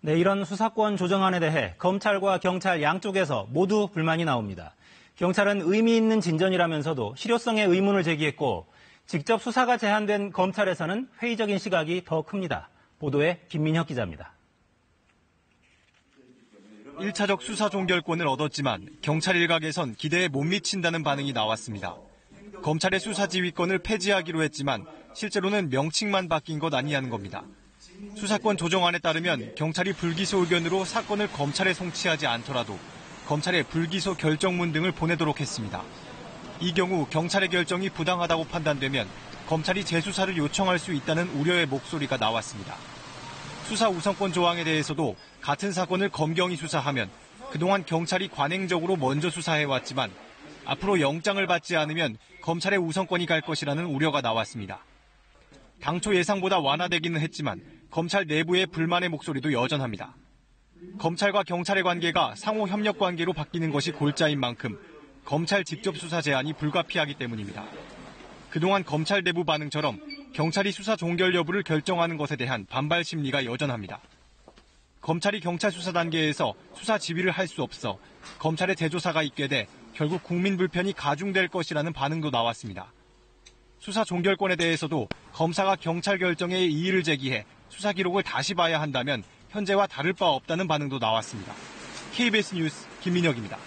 네, 이런 수사권 조정안에 대해 검찰과 경찰 양쪽에서 모두 불만이 나옵니다. 경찰은 의미 있는 진전이라면서도 실효성에 의문을 제기했고 직접 수사가 제한된 검찰에서는 회의적인 시각이 더 큽니다. 보도에 김민혁 기자입니다. 1차적 수사 종결권을 얻었지만 경찰 일각에선 기대에 못 미친다는 반응이 나왔습니다. 검찰의 수사 지휘권을 폐지하기로 했지만 실제로는 명칭만 바뀐 것 아니냐는 겁니다. 수사권 조정안에 따르면 경찰이 불기소 의견으로 사건을 검찰에 송치하지 않더라도 검찰에 불기소 결정문 등을 보내도록 했습니다. 이 경우 경찰의 결정이 부당하다고 판단되면 검찰이 재수사를 요청할 수 있다는 우려의 목소리가 나왔습니다. 수사 우선권 조항에 대해서도 같은 사건을 검경이 수사하면 그동안 경찰이 관행적으로 먼저 수사해왔지만 앞으로 영장을 받지 않으면 검찰의 우선권이 갈 것이라는 우려가 나왔습니다. 당초 예상보다 완화되기는 했지만 검찰 내부의 불만의 목소리도 여전합니다. 검찰과 경찰의 관계가 상호 협력 관계로 바뀌는 것이 골자인 만큼 검찰 직접 수사 제한이 불가피하기 때문입니다. 그동안 검찰 내부 반응처럼 경찰이 수사 종결 여부를 결정하는 것에 대한 반발 심리가 여전합니다. 검찰이 경찰 수사 단계에서 수사 지휘를 할 수 없어 검찰의 재조사가 있게 돼 결국 국민 불편이 가중될 것이라는 반응도 나왔습니다. 수사 종결권에 대해서도 검사가 경찰 결정에 이의를 제기해 수사 기록을 다시 봐야 한다면 현재와 다를 바 없다는 반응도 나왔습니다. KBS 뉴스 김민혁입니다.